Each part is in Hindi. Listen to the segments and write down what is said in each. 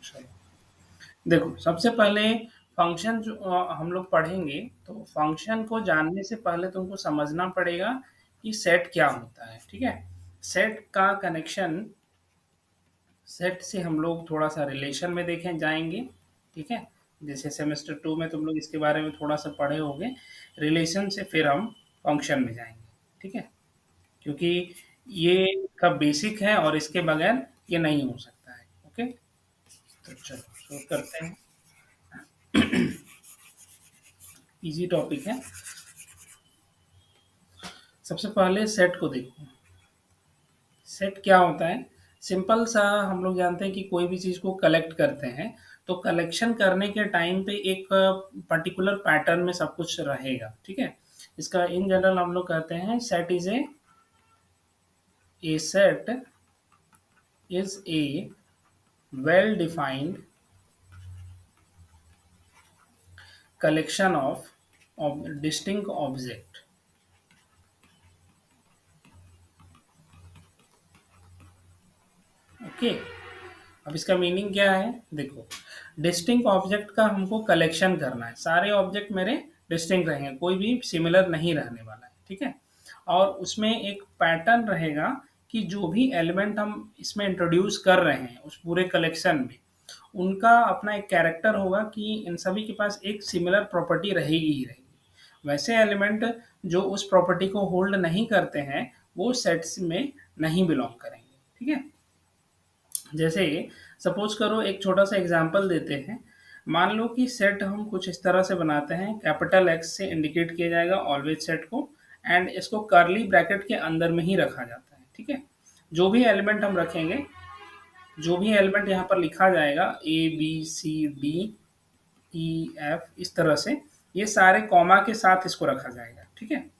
चलो, देखो सबसे पहले फंक्शन जो हम लोग पढ़ेंगे, तो फंक्शन को जानने से पहले तुमको समझना पड़ेगा कि सेट क्या होता है, ठीक है? सेट का कनेक्शन, सेट से हम लोग थोड़ा सा रिलेशन में देखें जाएंगे, ठीक है? जैसे सेमेस्टर 2 में तुम लोग इसके बारे में थोड़ा सा पढ़े होगे। रिलेशन से फिर हम फंक्शन में जाएंगे, ठीक है? क्योंकि ये का बेसिक है और इसके बगैर ये नहीं हो सकता है। ओके, तो चलो शुरू करते हैं। इजी टॉपिक है। सबसे पहले सेट को देखो। सेट क्या होता है? सिंपल सा हम लोग जानते हैं कि कोई भी चीज़ को कलेक्ट करते हैं, तो कलेक्शन करने के टाइम पे एक पर्टिकुलर पैटर्न में सब कुछ रहेगा, ठीक है? इसका इन जनरल हम लोग कहते हैं set is a set is a well defined collection of distinct object. Okay, अब इसका मीनिंग क्या है? देखो, डिस्टिंक्ट ऑब्जेक्ट का हमको कलेक्शन करना है। सारे ऑब्जेक्ट मेरे डिस्टिंक्ट रहेंगे, कोई भी सिमिलर नहीं रहने वाला है, ठीक है? और उसमें एक पैटर्न रहेगा कि जो भी एलिमेंट हम इसमें इंट्रोड्यूस कर रहे हैं उस पूरे कलेक्शन में, उनका अपना एक कैरेक्टर होगा कि इन सभी के पास एक सिमिलर प्रॉपर्टी रहेगी ही रहेगी। वैसे एलिमेंट जो उस प्रॉपर्टी को होल्ड नहीं करते हैं, वो सेट्स में नहीं बिलोंग करेंगे, ठीक है? जैसे सपोज करो, एक छोटा सा एग्जांपल देते हैं। मान लो कि सेट हम कुछ इस तरह से बनाते हैं, कैपिटल एक्स से इंडिकेट किया जाएगा ऑलवेज सेट को, एंड इसको कर्ली ब्रैकेट के अंदर में ही रखा जाता है, ठीक है? जो भी एलिमेंट हम रखेंगे, जो भी एलिमेंट यहाँ पर लिखा जाएगा A B C D E F, इस तरह से ये सारे कॉमा के साथ इसको रखा जाएगा, ठीक है?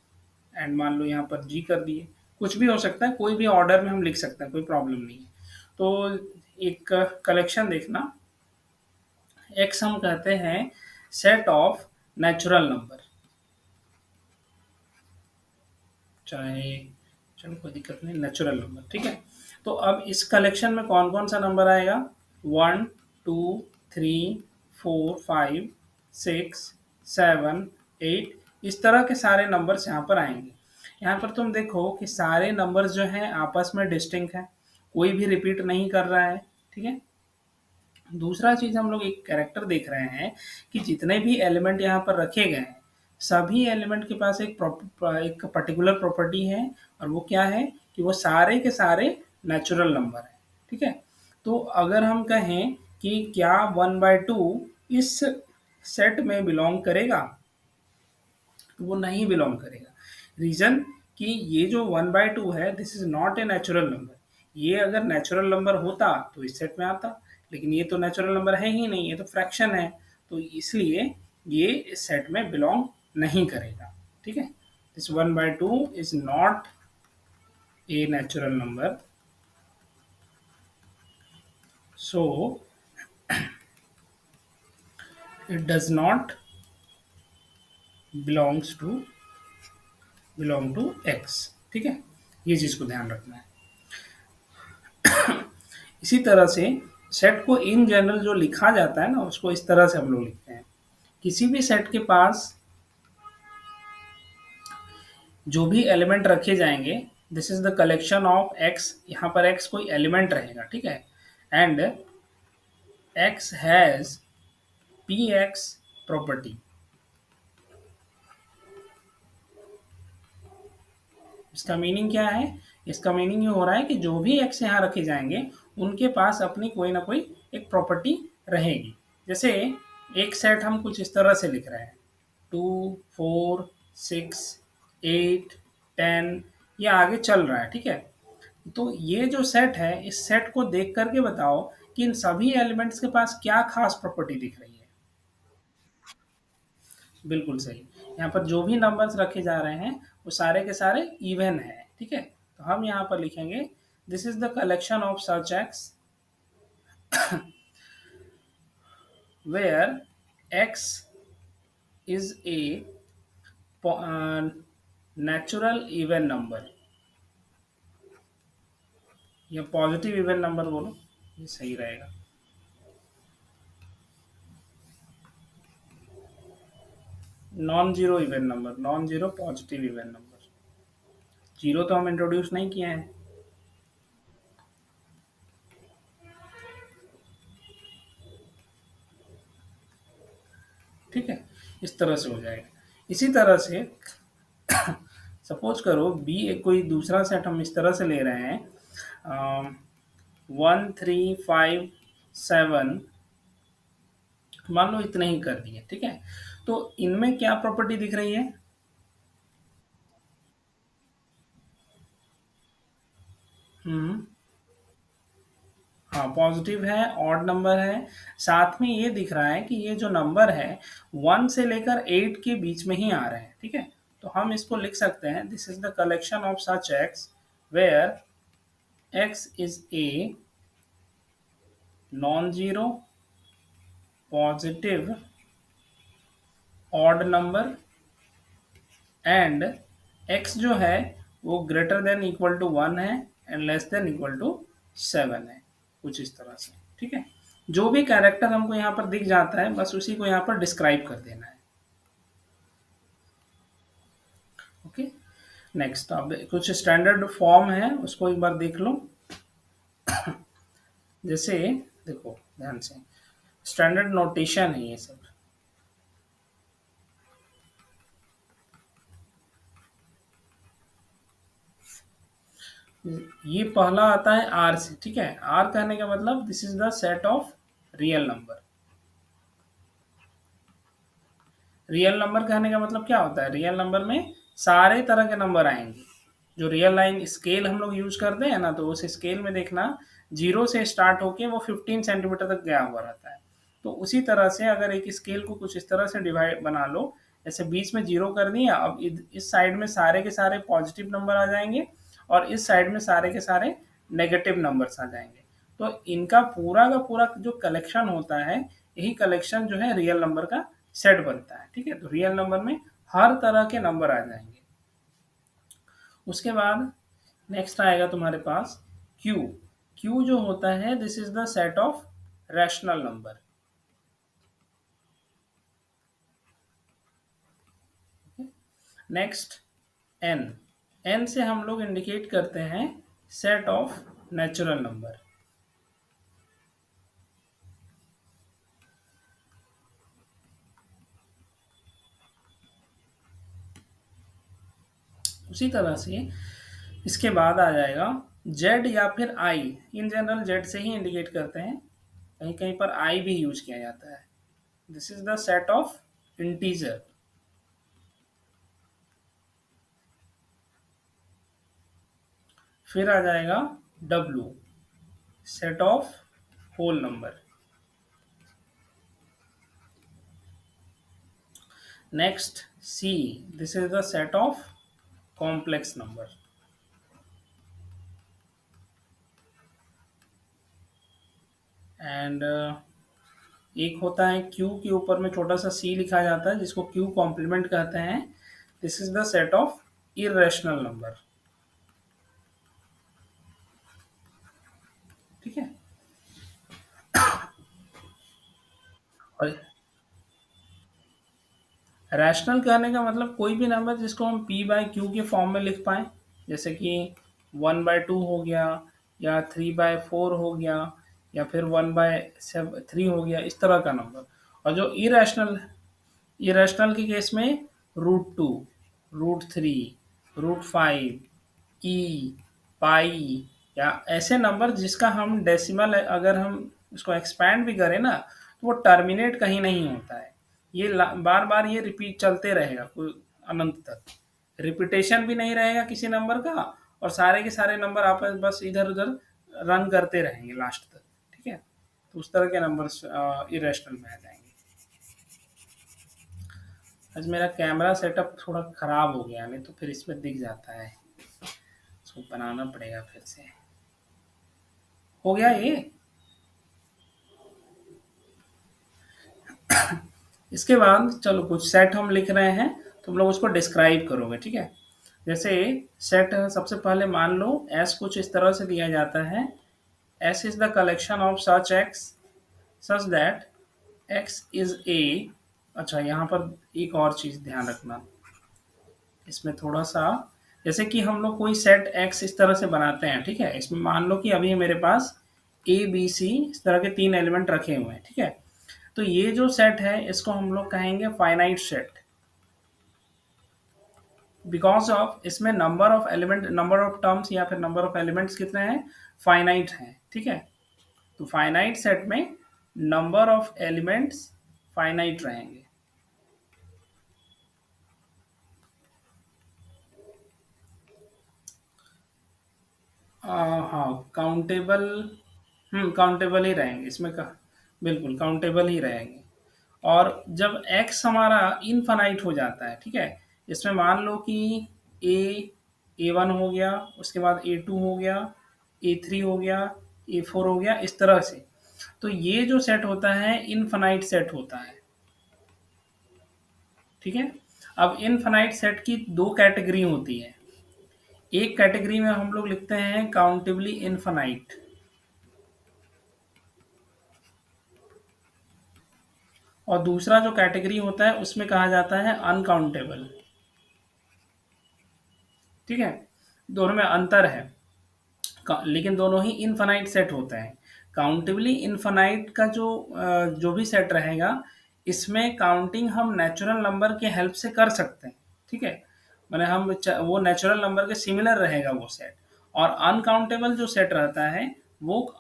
एंड मान लो यहाँ पर जी कर दिए। कुछ भी हो सकता है, कोई भी ऑर्डर में हम लिख सकते हैं, कोई प्रॉब्लम नहीं है। तो एक कलेक्शन देखना, एक्स हम कहते हैं सेट ऑफ नेचुरल नंबर, चाहे चलो कोई दिक्कत नहीं, नेचुरल नंबर, ठीक है? तो अब इस कलेक्शन में कौन कौन सा नंबर आएगा? 1 2 3 4 5 6 7 8, इस तरह के सारे नंबर्स यहाँ पर आएंगे। यहाँ पर तुम देखो कि सारे नंबर्स जो हैं आपस में डिस्टिंक्ट हैं, कोई भी रिपीट नहीं कर रहा है, ठीक है? दूसरा चीज हम लोग एक कैरेक्टर देख रहे हैं कि जितने भी एलिमेंट यहाँ पर रखे गए हैं, सभी एलिमेंट के पास एक पर्टिकुलर प्रॉपर्टी है, और वो क्या है कि वो सारे के सारे नेचुरल नंबर हैं, ठीक है? तो अगर हम कहें कि क्या 1/2 इस सेट में बिलोंग करेगा, तो वो नहीं बिलोंग करेगा। रीजन कि ये जो 1/2 है, this is not a natural number. ये अगर नेचुरल नंबर होता तो इस सेट में आता, लेकिन ये तो नेचुरल नंबर है ही नहीं, ये तो फ्रैक्शन है। तो इसलिए ये इस सेट में बिलोंग नहीं करेगा, ठीक है? This 1/2 is not a natural number, so it does not belongs to belong to x, ठीक है? ये चीज को ध्यान रखना है। इसी तरह से सेट को इन जनरल जो लिखा जाता है ना, उसको इस तरह से हम लोग लिखते हैं। किसी भी सेट के पास जो भी एलिमेंट रखे जाएंगे, this is the collection of x. यहाँ पर एक्स कोई एलिमेंट रहेगा, ठीक है? And x has P x property. इसका मीनिंग क्या है? इसका मीनिंग ये हो रहा है कि जो भी एक्स यहाँ रखे जाएंगे, उनके पास अपनी कोई ना कोई एक प्रॉपर्टी रहेगी। जैसे एक सेट हम कुछ इस तरह से लिख रहे हैं, 2 4 6 8 10, ये आगे चल रहा है, ठीक है? तो ये जो सेट है, इस सेट को देख करके बताओ कि इन सभी एलिमेंट्स के पास क्या खास प्रॉपर्टी दिख रही है। बिल्कुल सही। यहाँ पर जो भी नंबर्स रखे जा रहे हैं, वो सारे के सारे इवन है, ठीक है? तो हम यहाँ पर लिखेंगे this is the collection of such x where x is a natural even number, या पॉजिटिव इवन नंबर बोलो, ये सही रहेगा। Non zero even number, non zero positive even number. Zero तो हम इंट्रोड्यूस नहीं किए हैं। ठीक है, इस तरह से हो जाएगा। इसी तरह से सपोज करो बी एक कोई दूसरा सेट हम इस तरह से ले रहे हैं, 1 3 5 7, मान लो इतने ही कर दिए। ठीक है, तो इनमें क्या प्रॉपर्टी दिख रही है? हम्म। हाँ, पॉजिटिव है, ऑड नंबर है। साथ में ये दिख रहा है कि ये जो नंबर है 1 से लेकर 8 के बीच में ही आ रहे हैं। ठीक है, तो हम इसको लिख सकते हैं, this is the collection of such x where x is a non zero positive odd number and x जो है वो ग्रेटर देन इक्वल टू 1 है and less than equal to 7 है, कुछ इस तरह से। ठीक है, जो भी कैरेक्टर हमको यहाँ पर दिख जाता है बस उसी को यहाँ पर डिस्क्राइब कर देना है। ओके, नेक्स्ट अब कुछ स्टैंडर्ड फॉर्म है उसको एक बार देख लो। जैसे देखो ध्यान से, स्टैंडर्ड नोटेशन है ये सब। ये पहला आता है आर से। ठीक है, आर कहने का मतलब this is the set of real number. Real number कहने का मतलब क्या होता है? रियल नंबर में सारे तरह के नंबर आएंगे। जो रियल लाइन स्केल हम लोग यूज करते हैं ना, तो उस स्केल में देखना जीरो से स्टार्ट होके वो 15 सेंटीमीटर तक गया हुआ रहता है। तो उसी तरह से अगर एक स्केल को कुछ इस तरह से डिवाइड बना लो, जैसे बीच में जीरो कर दिया, अब इस साइड में सारे के सारे पॉजिटिव नंबर आ जाएंगे और इस साइड में सारे के सारे नेगेटिव नंबर्स आ जाएंगे। तो इनका पूरा का पूरा जो कलेक्शन होता है, यही कलेक्शन जो है रियल नंबर का सेट बनता है। ठीक है, तो रियल नंबर में हर तरह के नंबर आ जाएंगे। उसके बाद नेक्स्ट आएगा तुम्हारे पास क्यू। क्यू जो होता है this is the set of rational number. Next N. N से हम लोग इंडिकेट करते हैं सेट ऑफ नेचुरल नंबर। उसी तरह से इसके बाद आ जाएगा जेड या फिर आई। इन जनरल जेड से ही इंडिकेट करते हैं, कहीं कहीं पर आई भी यूज किया जाता है। This is the set of integer. फिर आ जाएगा W, set of whole number. Next C, this is the set of complex number. And एक होता है क्यू के ऊपर में छोटा सा सी लिखा जाता है जिसको क्यू कॉम्प्लीमेंट कहते हैं। This is the set of irrational number. ठीक है, और रैशनल कहने का मतलब कोई भी नंबर जिसको हम पी बाई क्यू के फॉर्म में लिख पाएँ, जैसे कि 1/2 हो गया या 3/4 हो गया या फिर 1/3 हो गया, इस तरह का नंबर। और जो इरेशनल, इरेशनल के केस में √2, √3, √5, ई, पाई, या ऐसे नंबर जिसका हम डेसिमल अगर हम इसको एक्सपैंड भी करें ना तो वो टर्मिनेट कहीं नहीं होता है। ये बार बार ये रिपीट चलते रहेगा कोई अनंत तक। रिपीटेशन भी नहीं रहेगा किसी नंबर का, और सारे के सारे नंबर आपस बस इधर उधर रन करते रहेंगे लास्ट तक। ठीक है, तो उस तरह के नंबर इरेशनल में आ जाएंगे। आज मेरा कैमरा सेटअप थोड़ा ख़राब हो गया, नहीं तो फिर इसमें दिख जाता है। इसको बनाना पड़ेगा फिर से। हो गया ये। इसके बाद चलो कुछ सेट हम लिख रहे हैं, तुम लोग उसको डिस्क्राइब करोगे। ठीक है, जैसे सेट सबसे पहले मान लो एस कुछ इस तरह से दिया जाता है, S is the collection of such x such that x is ए अच्छा, यहाँ पर एक और चीज़ ध्यान रखना, इसमें थोड़ा-सा, जैसे कि हम लोग कोई सेट एक्स इस तरह से बनाते हैं, ठीक है? इसमें मान लो कि अभी मेरे पास ए, बी, सी इस तरह के 3 एलिमेंट रखे हुए हैं, ठीक है? तो ये जो सेट है इसको हम लोग कहेंगे फाइनाइट सेट, बिकॉज़ ऑफ इसमें number of element, number of terms या फिर नंबर ऑफ एलिमेंट्स कितने हैं? फाइनाइट हैं, ठीक है? तो फाइनाइट सेट में नंबर ऑफ एलिमेंट्स फाइनाइट रहेंगे। हाँ, काउंटेबल, काउंटेबल ही रहेंगे इसमें का, बिल्कुल काउंटेबल ही रहेंगे। और जब x हमारा इनफाइनाइट हो जाता है, ठीक है, इसमें मान लो कि a1 हो गया, उसके बाद a2 हो गया, a3 हो गया, a4 हो गया, इस तरह से, तो ये जो सेट होता है इनफाइनाइट सेट होता है, ठीक है। अब इनफाइनाइट सेट की दो कैटेगरी होती है, एक कैटेगरी में हम लोग लिखते हैं काउंटेबली इनफाइनाइट, और दूसरा जो कैटेगरी होता है उसमें कहा जाता है अनकाउंटेबल, ठीक है। दोनों में अंतर है, लेकिन दोनों ही इनफाइनाइट सेट होते हैं। काउंटेबली इनफाइनाइट का जो भी सेट रहेगा, इसमें काउंटिंग हम नेचुरल नंबर के हेल्प से कर सकते हैं, ठीक है। मैंने वो नेचुरल नंबर के सिमिलर रहेगा वो सेट। और अनकाउंटेबल जो सेट रहता है वो,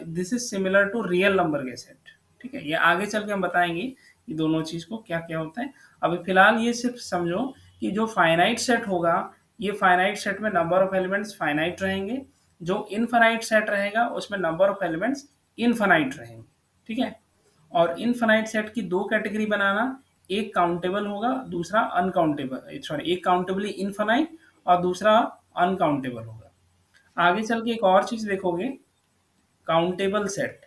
this is similar to real number के सेट, ठीक है। ये आगे चल के हम बताएंगे कि दोनों चीज़ को क्या क्या होता है। अभी फिलहाल ये सिर्फ समझो कि जो फाइनाइट सेट होगा, ये फाइनाइट सेट में नंबर ऑफ एलिमेंट्स फाइनाइट रहेंगे, जो इनफाइनाइट सेट रहेगा उसमें नंबर ऑफ एलिमेंट्स इनफाइनाइट रहेंगे, ठीक है। और इनफाइनाइट सेट की दो कैटेगरी बनाना, एक काउंटेबल होगा, दूसरा अनकाउंटेबल, सॉरी, एक काउंटेबली इनफाइनाइट और दूसरा अनकाउंटेबल होगा। आगे चल के एक और चीज़ देखोगे, काउंटेबल सेट।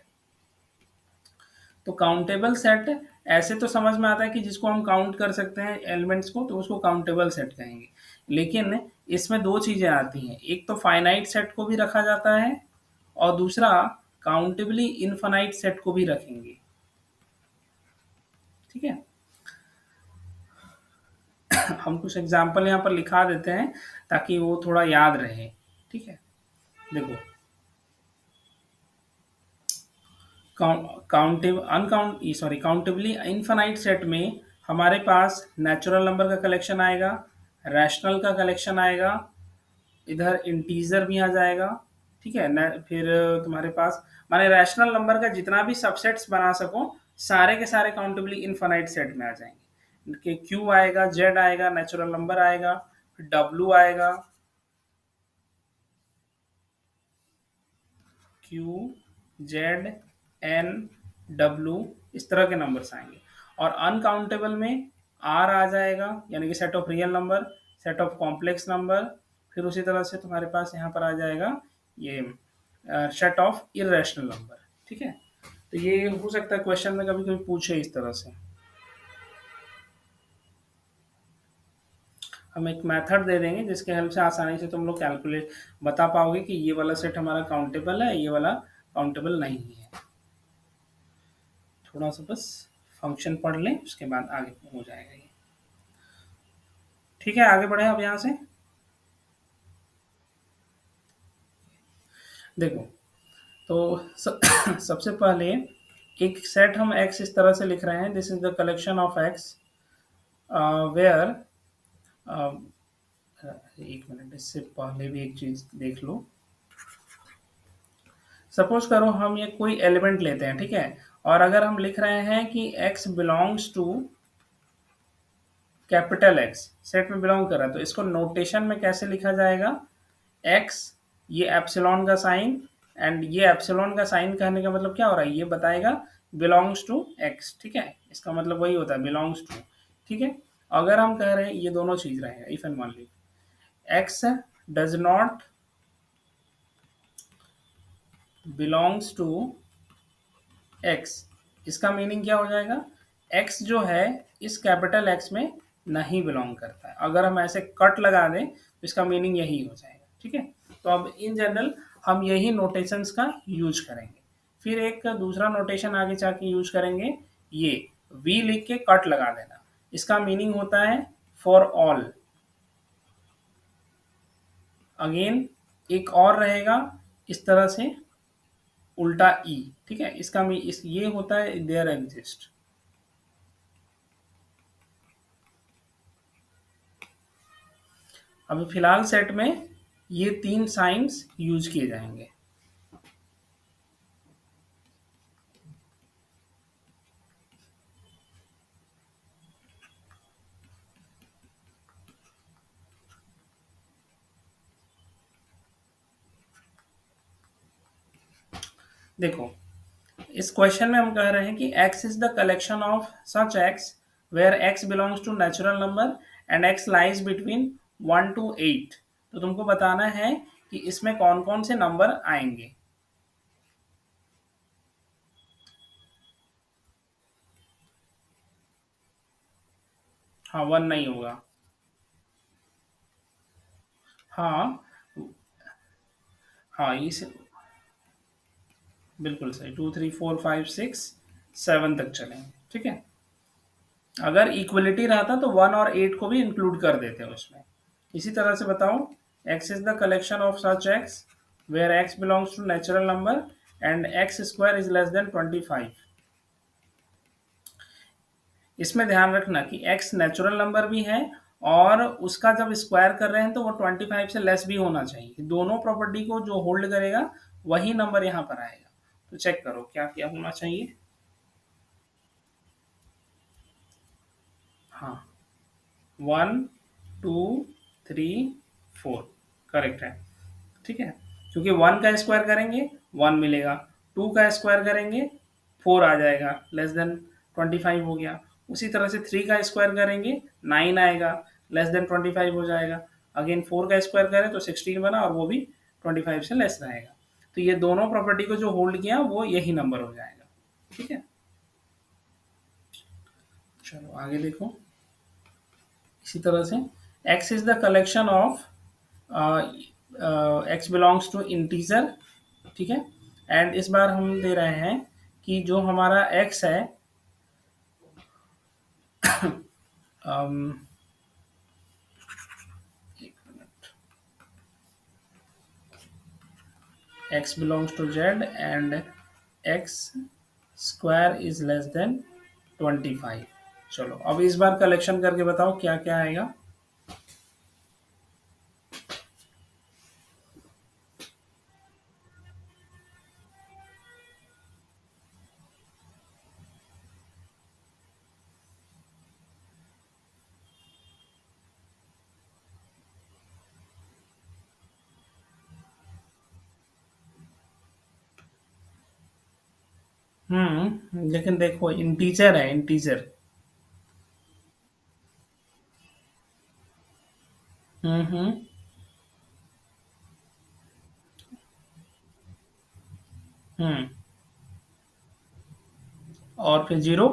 तो काउंटेबल सेट ऐसे तो समझ में आता है कि जिसको हम काउंट कर सकते हैं एलिमेंट्स को, तो उसको काउंटेबल सेट कहेंगे। लेकिन इसमें दो चीज़ें आती हैं, एक तो फाइनाइट सेट को भी रखा जाता है और दूसरा काउंटेबली इनफाइनाइट सेट को भी रखेंगे, ठीक है। हम कुछ एग्जाम्पल यहाँ पर लिखा देते हैं ताकि वो थोड़ा याद रहे, ठीक है। देखो, countable uncount sorry countably infinite set में हमारे पास नेचुरल नंबर का कलेक्शन आएगा, रैशनल का कलेक्शन आएगा, इधर इंटीजर भी आ जाएगा, ठीक है न। फिर तुम्हारे पास माने रैशनल नंबर का जितना भी सबसेट्स बना सको, सारे के सारे काउंटेबली इनफाइनाइट सेट में आ जाएंगे। कि क्यू आएगा, जेड आएगा, नेचुरल नंबर आएगा, फिर डब्लू आएगा, क्यू, जेड, एन, डब्लू, इस तरह के नंबर्स आएंगे। और अनकाउंटेबल में आर आ जाएगा, यानी कि set of real number, set of complex number, फिर उसी तरह से तुम्हारे पास यहाँ पर आ जाएगा ये सेट ऑफ इरेशनल नंबर, ठीक है। तो ये हो सकता है क्वेश्चन में कभी कभी पूछे इस तरह से। हम एक मेथड दे देंगे जिसके हेल्प से आसानी से तुम लोग कैलकुलेट बता पाओगे कि ये वाला सेट हमारा काउंटेबल है, ये वाला काउंटेबल नहीं है। थोड़ा सा बस फंक्शन पढ़ लें, उसके बाद आगे हो जाएगा ये, ठीक है। आगे बढ़े अब यहाँ से। देखो, तो सबसे पहले एक सेट हम x इस तरह से लिख रहे हैं, this is the collection of x where, एक मिनट, इससे पहले भी एक चीज देख लो। सपोज करो हम ये कोई एलिमेंट लेते हैं, ठीक है, और अगर हम लिख रहे हैं कि x belongs to capital X, set में बिलोंग कर रहा है, तो इसको नोटेशन में कैसे लिखा जाएगा? x, ये एप्सिलॉन का साइन, एंड ये एप्सिलॉन का साइन कहने का मतलब क्या हो रहा है, ये बताएगा बिलोंग्स टू x, ठीक है। इसका मतलब वही होता है बिलोंग्स टू, ठीक है। अगर हम कह रहे हैं ये दोनों चीज रहेगा, if and only x does not belongs to x, इसका मीनिंग क्या हो जाएगा? x जो है इस कैपिटल X में नहीं बिलोंग करता है। अगर हम ऐसे कट लगा दें तो इसका मीनिंग यही हो जाएगा, ठीक है। तो अब इन जनरल हम यही नोटेशंस का यूज करेंगे। फिर एक दूसरा नोटेशन आगे जाके यूज करेंगे, ये वी लिख के कट लगा देना। इसका मीनिंग होता है फॉर ऑल। अगेन एक और रहेगा इस तरह से, उल्टा ई, ठीक है, इसका ये होता है देयर एग्जिस्ट। अभी फिलहाल सेट में ये तीन साइंस यूज किए जाएंगे। देखो इस क्वेश्चन में हम कह रहे हैं कि x is the collection of such x where x belongs to natural number and x lies between 1 to 8। तो तुमको बताना है कि इसमें कौन कौन से नंबर आएंगे। हाँ 1 नहीं होगा। हाँ हाँ इस बिल्कुल सही, 2 3 4 5 6 7 तक चलेंगे, ठीक है। अगर इक्वलिटी रहता तो 1 और 8 को भी इंक्लूड कर देते हैं उसमें। इसी तरह से बताओ, x is the collection of such x where x belongs to natural number and x square is less than 25। इसमें ध्यान रखना कि x नेचुरल नंबर भी है और उसका जब स्क्वायर कर रहे हैं तो वो 25 से लेस भी होना चाहिए। दोनों प्रॉपर्टी को जो होल्ड करेगा वही नंबर यहाँ पर आएगा। तो चेक करो क्या क्या होना चाहिए। हाँ 1 2 3 4 करेक्ट है, ठीक है। क्योंकि 1 का स्क्वायर करेंगे 1 मिलेगा, 2 का स्क्वायर करेंगे 4 आ जाएगा, लेस देन 25 हो गया। उसी तरह से 3 का स्क्वायर करेंगे 9 आएगा, लेस देन 25 हो जाएगा। अगेन 4 का स्क्वायर करें तो 16 बना और वो भी 25 से लेस रहेगा। तो ये दोनों प्रॉपर्टी को जो होल्ड किया वो यही नंबर हो जाएगा, ठीक है। चलो आगे देखो। इसी तरह से x is the collection of x belongs to integer, ठीक है। एंड इस बार हम दे रहे हैं कि जो हमारा x है एक minute, x belongs to z and x square is less than 25। चलो अब इस बार कलेक्शन करके बताओ क्या क्या आएगा। लेकिन देखो इंटीजर है, इंटीजर। हम्म। हम्म। और फिर जीरो,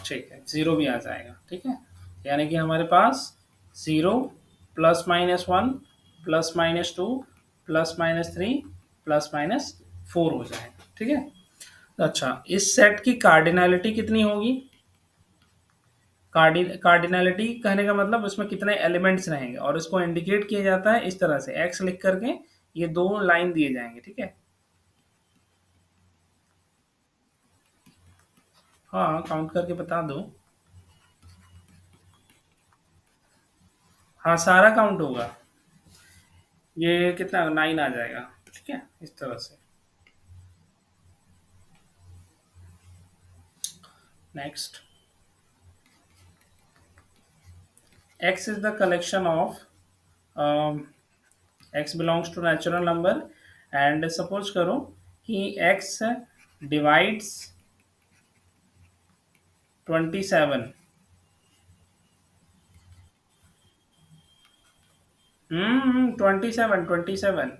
ठीक है, जीरो भी आ जाएगा, ठीक है। यानी कि हमारे पास जीरो +-1 +-2 +-3 +-4 हो जाएगा, ठीक है। अच्छा इस सेट की कार्डिनैलिटी कितनी होगी। कार्डिनैलिटी कहने का मतलब उसमें कितने एलिमेंट्स रहेंगे और इसको इंडिकेट किया जाता है इस तरह से एक्स लिख करके, ये दो लाइन दिए जाएंगे, ठीक है। हाँ काउंट करके बता दो। हाँ सारा काउंट होगा। ये कितना 9 आ जाएगा, ठीक है, इस तरह से। Next, x is the collection of x belongs to natural number and suppose करो कि x divides 27। 27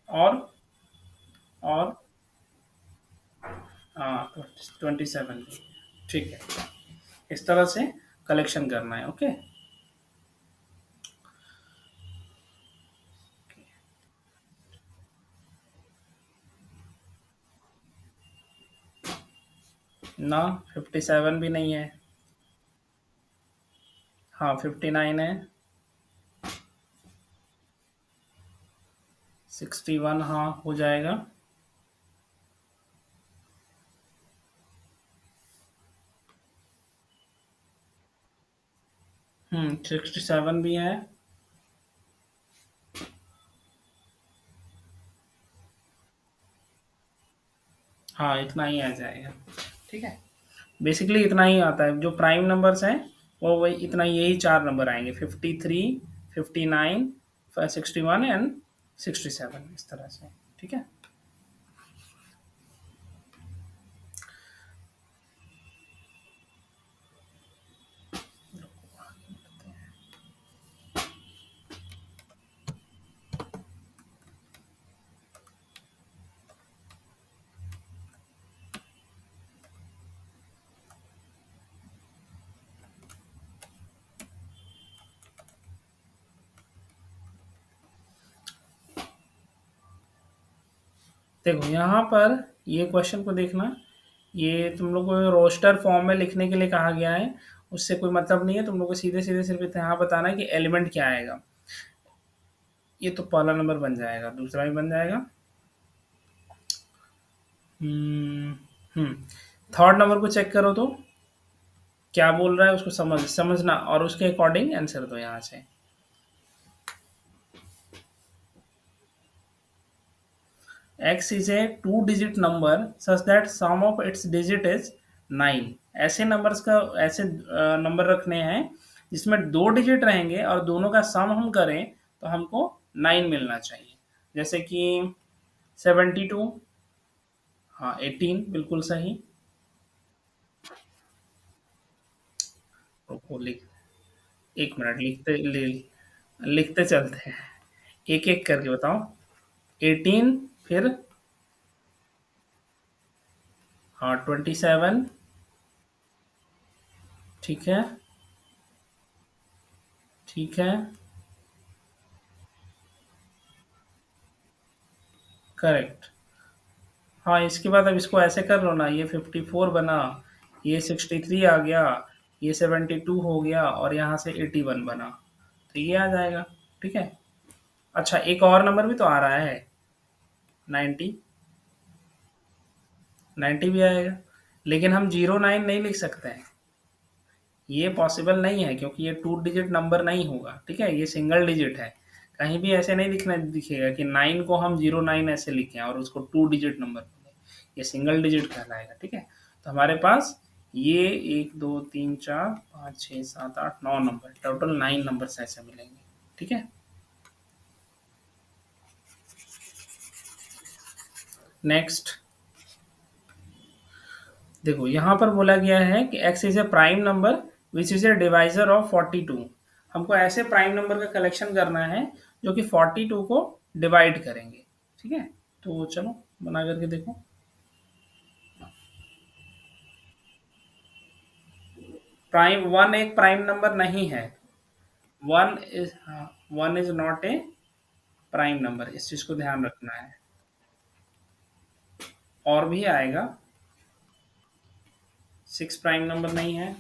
और हाँ 27, ठीक है। इस तरह से कलेक्शन करना है, ओके। ना, 57 भी नहीं है। हाँ, 59 है। 61, हाँ हो जाएगा। 67 भी है। हाँ, इतना ही आ जाएगा। ठीक है। बेसिकली इतना ही आता है, जो प्राइम नंबर्स हैं वो वही इतना, यही चार नंबर आएंगे, 53, 59, 61 एंड 67, इस तरह से। ठीक है। देखो यहाँ पर, ये क्वेश्चन को देखना, ये तुम लोग को रोस्टर फॉर्म में लिखने के लिए कहा गया है। उससे कोई मतलब नहीं है, तुम लोग को सीधे सीधे सिर्फ इतना यहाँ बताना है कि एलिमेंट क्या आएगा। ये तो पहला नंबर बन जाएगा, दूसरा भी बन जाएगा। हम्म हम्म थर्ड नंबर को चेक करो तो क्या बोल रहा है, उसको समझना और उसके अकॉर्डिंग आंसर दो यहाँ से। x is a two digit number such that sum of its digit is 9। ऐसे नंबर्स का, ऐसे नंबर रखने हैं जिसमें दो डिजिट रहेंगे और दोनों का सम हम करें तो हमको 9 मिलना चाहिए। जैसे कि 72। हाँ, 18 बिल्कुल सही। रुको, एक मिनट, लिखते चलते हैं, एक एक करके बताओ। 18, फिर? हाँ, 27। ठीक है। ठीक है। करेक्ट। हाँ, इसके बाद अब इसको ऐसे कर लो ना, ये 54 बना, ये 63 आ गया, ये 72 हो गया और यहाँ से 81 बना, तो ये आ जाएगा। ठीक है। अच्छा, एक और नंबर भी तो आ रहा है, 90। 90 भी आएगा, लेकिन हम 09 नहीं लिख सकते हैं, ये पॉसिबल नहीं है क्योंकि ये टू डिजिट नंबर नहीं होगा। ठीक है, ये सिंगल डिजिट है। कहीं भी ऐसे नहीं दिखेगा कि 9 को हम 09 ऐसे लिखें और उसको टू डिजिट नंबर बोले। ये सिंगल डिजिट कहलाएगा। ठीक है। तो हमारे पास ये 1 2 3 4 5 6 7 8 9 नंबर, टोटल 9 नंबर ऐसे मिलेंगे। ठीक है। नेक्स्ट, देखो यहाँ पर बोला गया है कि x is a prime number which is a divisor of 42। हमको ऐसे प्राइम नंबर का कलेक्शन करना है जो कि 42 को डिवाइड करेंगे। ठीक है। तो चलो बना करके देखो। प्राइम वन एक प्राइम नंबर नहीं है। One is, one is not A prime number, इस चीज को ध्यान रखना है। और भी आएगा। सिक्स प्राइम नंबर नहीं है।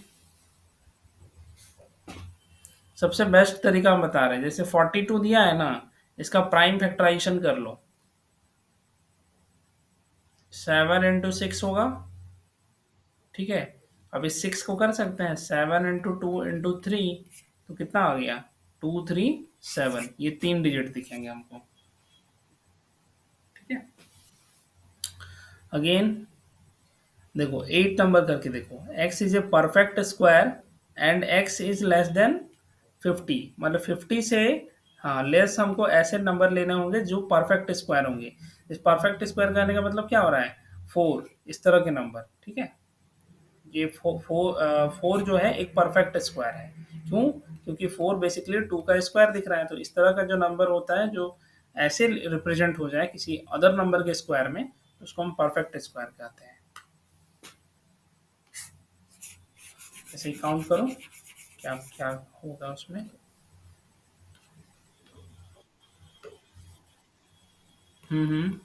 सबसे बेस्ट तरीका हम बता रहे हैं, जैसे 42 दिया है ना, इसका प्राइम फैक्टराइजेशन कर लो। 7 इंटू 6 होगा। ठीक है। अब इस 6 को कर सकते हैं, 7 इंटू 2 इंटू 3, तो कितना आ गया, 2 3 7, ये तीन डिजिट दिखेंगे हमको। ठीक है। अगेन देखो, 8 नंबर करके देखो, x is a perfect square and x is less then 50, मतलब 50 से, हाँ, लेस हमको ऐसे नंबर लेने होंगे जो परफेक्ट स्क्वायर होंगे। इस परफेक्ट स्क्वायर कहने का मतलब क्या हो रहा है, 4, इस तरह के नंबर। ठीक है। ये फोर जो है एक परफेक्ट स्क्वायर है। क्यों? क्योंकि फोर बेसिकली टू का स्क्वायर दिख रहा है, तो इस तरह का जो नंबर होता है जो ऐसे रिप्रेजेंट हो जाए किसी अदर नंबर के स्क्वायर में, तो उसको हम परफेक्ट स्क्वायर कहते हैं। ऐसे ही काउंट करो, क्या क्या होगा उसमें। हम्म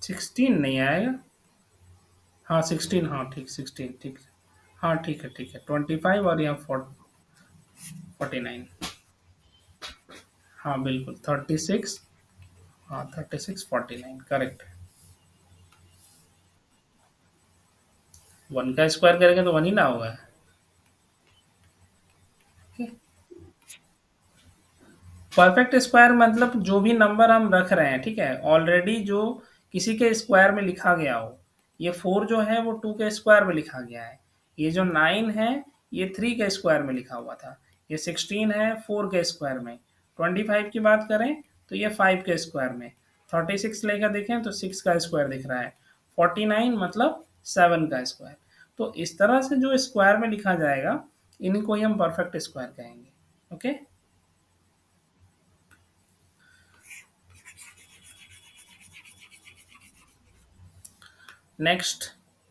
16 नहीं आएगा। हाँ 16, हाँ ठीक 16 ठीक है। हाँ ठीक है 25 और यहाँ 49। हाँ बिल्कुल 36। हाँ 36 49 करेक्ट है। 1 का स्क्वायर करेंगे तो 1 ही ना होगा। परफेक्ट स्क्वायर मतलब जो भी नंबर हम रख रहे हैं, ठीक है, ऑलरेडी जो किसी के स्क्वायर में लिखा गया हो। ये 4 जो है वो 2 के स्क्वायर में लिखा गया है। ये जो 9 है ये 3 के स्क्वायर में लिखा हुआ था। ये 16 है 4 के स्क्वायर में। 25 की बात करें तो ये 5 के स्क्वायर में। 36 लेकर देखें तो 6 का स्क्वायर दिख रहा है। 49 मतलब 7 का स्क्वायर। तो इस तरह से जो स्क्वायर में लिखा जाएगा इन्हीं को ही हम परफेक्ट स्क्वायर कहेंगे। ओके। नेक्स्ट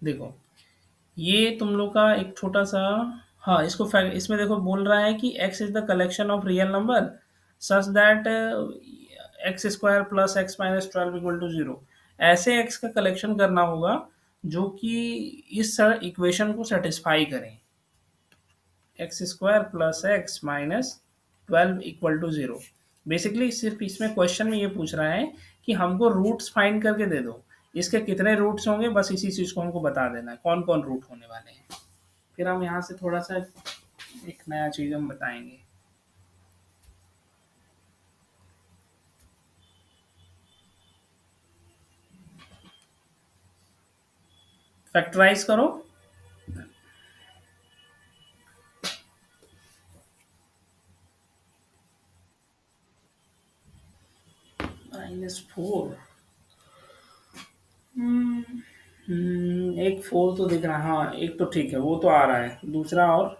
देखो, ये तुम लोग का एक छोटा सा, हाँ इसको फैक्ट इसमें देखो बोल रहा है कि x is the collection of real number such that x square plus x minus 12 equal to 0। ऐसे x का कलेक्शन करना होगा जो कि इस इक्वेशन को सेटिस्फाई करें। X square plus x minus 12 equal to 0। Basically सिर्फ इसमें क्वेश्चन में ये पूछ रहा है कि हमको रूट्स फाइंड करके दे दो। इसके कितने रूट्स होंगे बस इसी चीज़ को हमको बता देना है कौन कौन रूट होने वाले हैं। फिर हम यहाँ से थोड़ा सा एक नया चीज़ हम बताएंगे। फैक्टराइज करो। -4। एक 4 तो दिख रहा है, हाँ एक तो ठीक है वो तो आ रहा है, दूसरा और।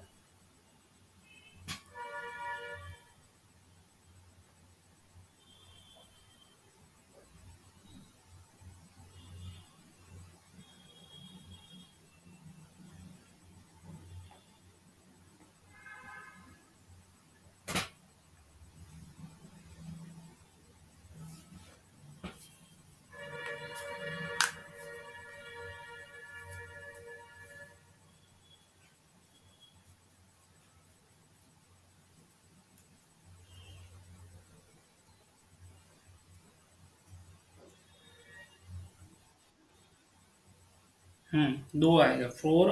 2 आएगा 4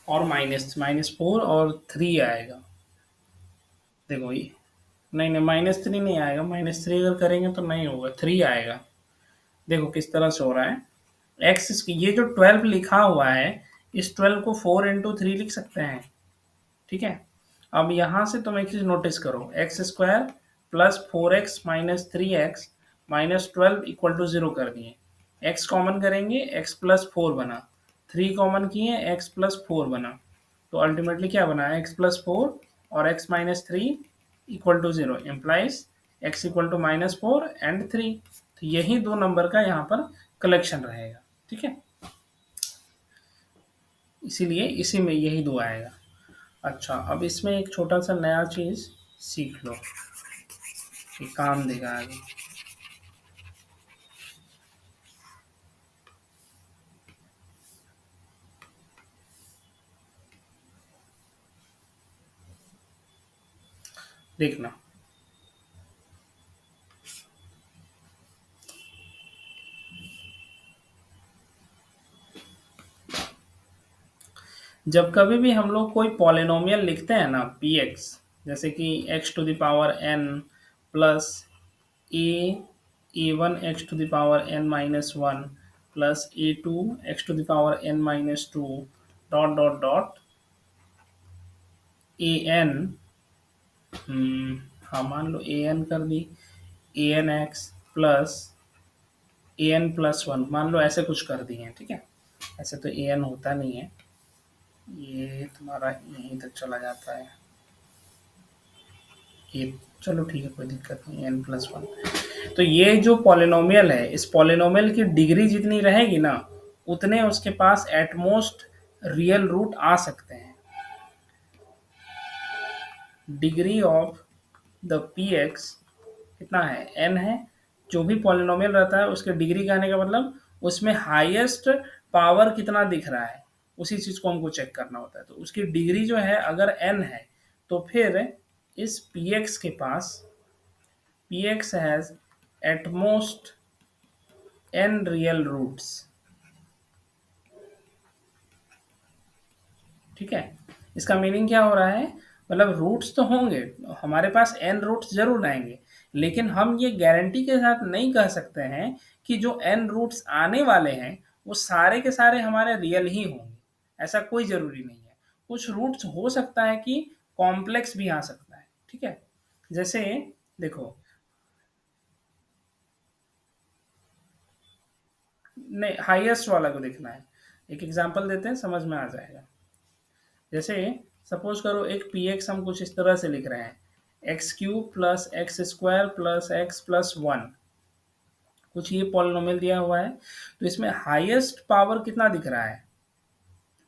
और -4 और 3 आएगा। देखो ये, नहीं नहीं -3 नहीं आएगा, -3 अगर करेंगे तो नहीं होगा, 3 आएगा। देखो किस तरह से हो रहा है। एक्स ये जो 12 लिखा हुआ है, इस 12 को 4 इंटू 3 लिख सकते हैं। ठीक है। अब यहाँ से तुम एक चीज नोटिस करो, x square plus 4x minus 3x minus 12 equal to 0 कर दिए। एक्स कॉमन करेंगे x प्लस 4 बना। 3 कॉमन किए x प्लस 4 बना। तो अल्टीमेटली क्या बना, x प्लस 4 और x minus 3 equal to 0 implies x equal to -4 and 3। तो यही दो नंबर का यहाँ पर कलेक्शन रहेगा। ठीक है, इसीलिए इसी में यही दो आएगा। अच्छा, अब इसमें एक छोटा सा नया चीज़ सीख लो, ये काम देगा आगे। देखना, जब कभी भी हम लोग कोई पॉलिनोमियल लिखते हैं ना px, जैसे कि x to the power n plus a1 x to the power n minus 1 plus a2 x to the power n minus 2 dot dot dot an। हाँ मान लो an कर दी, an x plus an plus 1 मान लो, ऐसे कुछ कर दिए हैं। ठीक है, ऐसे तो an होता नहीं है, ये तुम्हारा यहीं तक चला जाता है ये। चलो ठीक है कोई दिक्कत नहीं, एन प्लस 1। तो ये जो पॉलिनोमियल है, इस पॉलिनोमियल की डिग्री जितनी रहेगी ना, उतने उसके पास एटमोस्ट रियल रूट आ सकते हैं। Degree of the P x कितना है, एन है। जो भी पॉलिनोमियल रहता है उसके डिग्री कहने का मतलब उसमें हाईएस्ट पावर कितना दिख रहा है, उसी चीज़ को हमको चेक करना होता है। तो उसकी डिग्री जो है अगर n है, तो फिर इस px के पास px has at most n real roots. ठीक है, इसका मीनिंग क्या हो रहा है, मतलब रूट्स तो होंगे, हमारे पास n रूट्स जरूर आएंगे, लेकिन हम ये गारंटी के साथ नहीं कह सकते हैं कि जो n रूट्स आने वाले हैं वो सारे के सारे हमारे रियल ही होंगे। ऐसा कोई जरूरी नहीं है। कुछ रूट्स हो सकता है कि कॉम्प्लेक्स भी आ सकता है। ठीक है, जैसे देखो, नहीं, हाईएस्ट वाला को देखना है। एक एग्जांपल देते हैं, समझ में आ जाएगा। जैसे सपोज करो एक पी एक्स हम कुछ इस तरह से लिख रहे हैं, x cube plus x square plus x plus one, कुछ ये पॉलिनोमियल दिया हुआ है। तो इसमें हाईएस्ट पावर कितना दिख रहा है,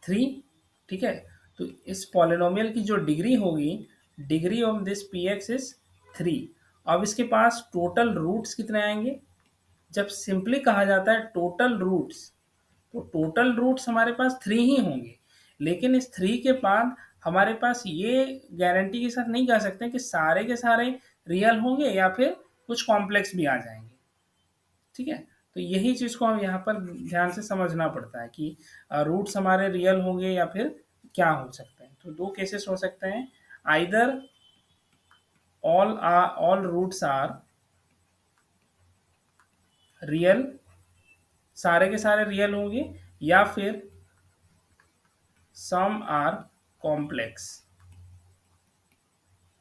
3। ठीक है, तो इस पॉलिनोमियल की जो डिग्री होगी, degree of this P x is 3। अब इसके पास टोटल रूट्स कितने आएंगे, जब सिंपली कहा जाता है टोटल रूट्स, तो टोटल रूट्स हमारे पास 3 ही होंगे। लेकिन इस 3 के बाद हमारे पास ये गारंटी के साथ नहीं कह सकते कि सारे के सारे रियल होंगे या फिर कुछ कॉम्प्लेक्स भी आ जाएंगे। ठीक है, तो यही चीज़ को हम यहाँ पर ध्यान से समझना पड़ता है कि रूट्स हमारे रियल होंगे या फिर क्या हो सकते हैं। तो दो केसेस हो सकते हैं, either all roots are real, सारे के सारे रियल होंगे, या फिर सम आर कॉम्प्लेक्स।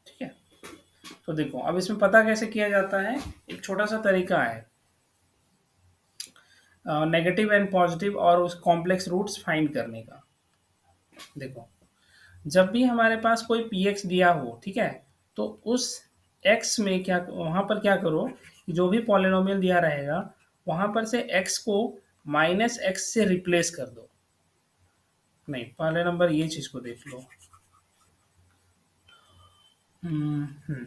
ठीक है, तो देखो अब इसमें पता कैसे किया जाता है, एक छोटा सा तरीका है नेगेटिव एंड पॉजिटिव और उस कॉम्प्लेक्स रूट्स फाइंड करने का। देखो, जब भी हमारे पास कोई पी एक्स दिया हो, ठीक है, तो उस एक्स में क्या, वहाँ पर क्या करो कि जो भी पॉलिनोमियल दिया रहेगा वहाँ पर से एक्स को माइनस एक्स से रिप्लेस कर दो। नहीं, पहले नंबर ये चीज़ को देख लो। हम्म,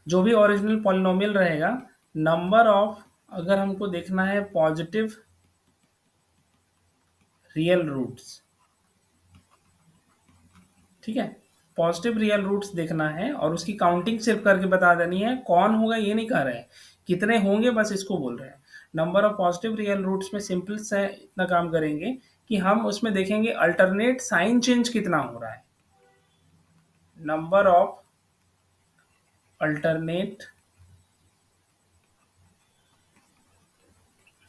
जो भी ओरिजिनल पॉलिनोमियल रहेगा, नंबर ऑफ, अगर हमको देखना है पॉजिटिव रियल रूट्स, ठीक है, पॉजिटिव रियल रूट्स देखना है और उसकी काउंटिंग सिर्फ करके बता देनी है, कौन होगा ये नहीं कह रहे हैं, कितने होंगे बस इसको बोल रहे हैं। Number of positive real roots में सिंपल से इतना काम करेंगे कि हम उसमें देखेंगे अल्टरनेट साइन चेंज कितना हो रहा है, number of alternate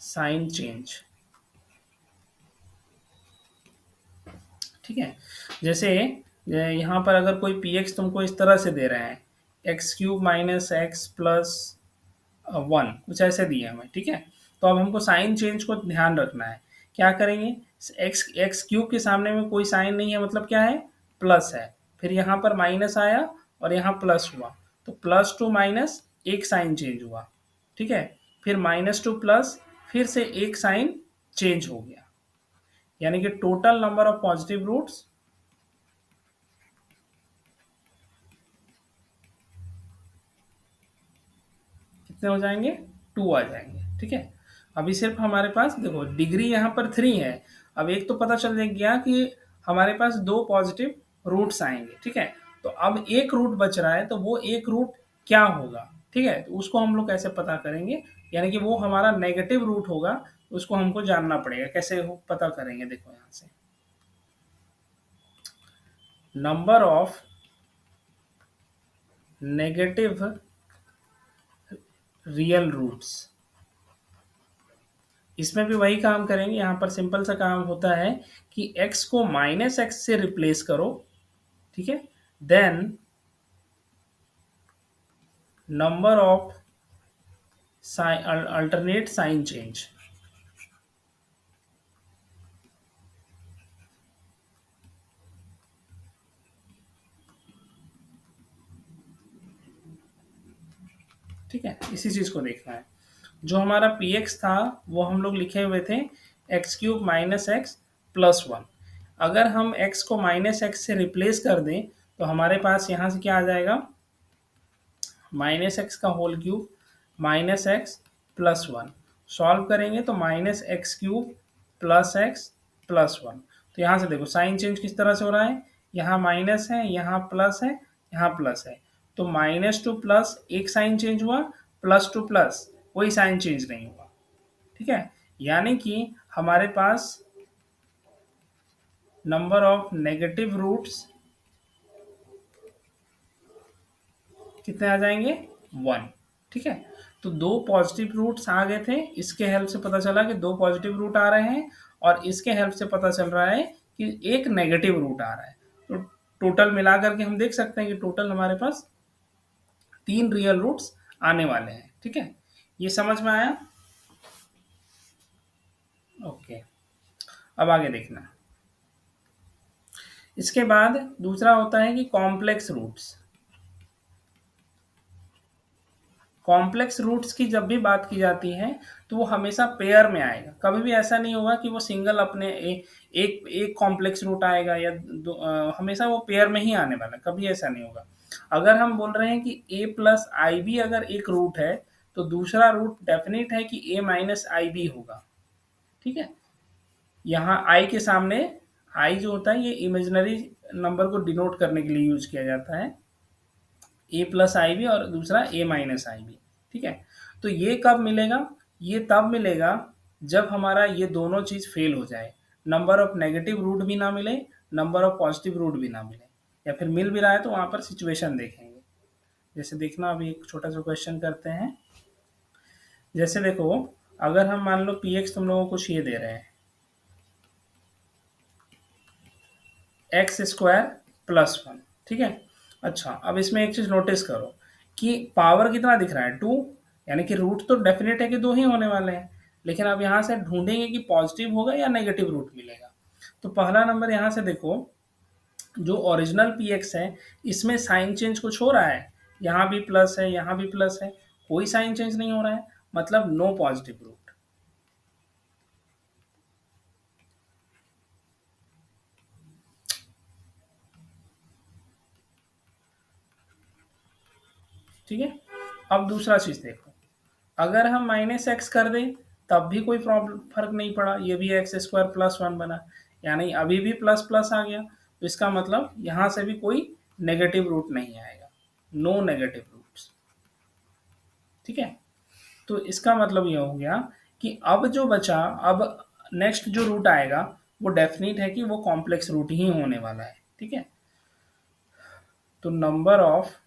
sign change. ठीक है, जैसे यहाँ पर अगर कोई पी एक्स तुमको इस तरह से दे रहे हैं, x cube minus x plus one, कुछ ऐसे दिए हमें। ठीक है, तो अब हमको साइन चेंज को ध्यान रखना है। क्या करेंगे, एक्स एक्स क्यूब के सामने में कोई साइन नहीं है, मतलब क्या है, प्लस है, फिर यहाँ पर माइनस आया और यहाँ प्लस हुआ, तो प्लस टू माइनस एक साइन चेंज हुआ। ठीक है, फिर माइनस टू प्लस, फिर से एक साइन चेंज हो गया, यानी कि total number of positive roots कितने हो जाएंगे, 2 आ जाएंगे। ठीक है, अभी सिर्फ हमारे पास देखो डिग्री यहाँ पर 3 है। अब एक तो पता चल गया कि हमारे पास 2 पॉजिटिव रूट्स आएंगे। ठीक है, तो अब एक रूट बच रहा है, तो वो एक रूट क्या होगा। ठीक है, तो उसको हम लोग कैसे पता करेंगे, यानी कि वो हमारा नेगेटिव रूट होगा, उसको हमको जानना पड़ेगा। कैसे पता करेंगे, देखो यहाँ से, number of negative real roots, इसमें भी वही काम करेंगे। यहाँ पर सिंपल सा काम होता है कि x को माइनस एक्स से रिप्लेस करो। ठीक है, then number of alternate sign change. ठीक है, इसी चीज को देखना है। जो हमारा पी एक्स था वो हम लोग लिखे हुए थे x cube minus x plus one. अगर हम x को माइनस एक्स से रिप्लेस कर दें तो हमारे पास यहाँ से क्या आ जाएगा, माइनस एक्स का whole cube minus x plus one. Solve करेंगे तो minus x cube plus x plus one. तो यहाँ से देखो साइन चेंज किस तरह से हो रहा है, यहाँ माइनस है, यहाँ प्लस है, यहाँ प्लस है। तो माइनस टू प्लस एक साइन चेंज हुआ, प्लस टू प्लस कोई साइन चेंज नहीं हुआ। ठीक है, यानी कि हमारे पास नंबर ऑफ नेगेटिव रूट्स कितने आ जाएंगे, वन। ठीक है, तो दो पॉजिटिव रूट्स आ गए थे, इसके हेल्प से पता चला कि दो पॉजिटिव रूट आ रहे हैं, और इसके हेल्प से पता चल रहा है कि एक नेगेटिव रूट आ रहा है। तो टोटल मिला करके हम देख सकते हैं कि टोटल हमारे पास तीन रियल रूट्स आने वाले हैं। ठीक है, ये समझ में आया? ओके, अब आगे देखना। इसके बाद दूसरा होता है कि कॉम्प्लेक्स रूट्स। कॉम्प्लेक्स रूट्स की जब भी बात की जाती है तो वो हमेशा पेयर में आएगा, कभी भी ऐसा नहीं होगा कि वो सिंगल अपने एक एक कॉम्प्लेक्स रूट आएगा या हमेशा वो पेयर में ही आने वाला, कभी ऐसा नहीं होगा। अगर हम बोल रहे हैं कि a प्लस आई बी अगर एक रूट है, तो दूसरा रूट डेफिनेट है कि a माइनस आई बी होगा। ठीक है, यहाँ i के सामने i जो होता है ये इमेजिनरी नंबर को डिनोट करने के लिए यूज किया जाता है, ए प्लस आई बी और दूसरा ए माइनस आई बी। ठीक है, तो ये कब मिलेगा, ये तब मिलेगा जब हमारा ये दोनों चीज़ फेल हो जाए, नंबर ऑफ नेगेटिव रूट भी ना मिले, नंबर ऑफ पॉजिटिव रूट भी ना मिले, या फिर मिल भी रहा है तो वहाँ पर सिचुएशन देखेंगे। जैसे देखना, अभी एक छोटा सा क्वेश्चन करते हैं। जैसे देखो, अगर हम मान लो पी एक्स तुम लोगों को कुछ ये दे रहे हैं, एक्स स्क्वायर प्लस वन। ठीक है, अच्छा अब इसमें एक चीज़ नोटिस करो कि पावर कितना दिख रहा है, टू, यानी कि रूट तो डेफिनेट है कि दो ही होने वाले हैं, लेकिन अब यहाँ से ढूंढेंगे कि पॉजिटिव होगा या नेगेटिव रूट मिलेगा। तो पहला नंबर यहाँ से देखो, जो ओरिजिनल पी एक्स है इसमें साइन चेंज कुछ हो रहा है, यहाँ भी प्लस है, यहाँ भी प्लस है, कोई साइन चेंज नहीं हो रहा है, मतलब नो पॉजिटिव रूट। ठीक है, अब दूसरा चीज़ देखो, अगर हम माइनस एक्स कर दें तब भी कोई प्रॉब्लम फर्क नहीं पड़ा, ये भी एक्स स्क्वायर प्लस वन बना, यानी अभी भी प्लस प्लस आ गया, तो इसका मतलब यहाँ से भी कोई नेगेटिव रूट नहीं आएगा, नो नेगेटिव रूट्स। ठीक है, तो इसका मतलब ये हो गया कि अब जो बचा, अब नेक्स्ट जो रूट आएगा वो डेफिनेट है कि वो कॉम्प्लेक्स रूट ही होने वाला है। ठीक है, तो नंबर ऑफ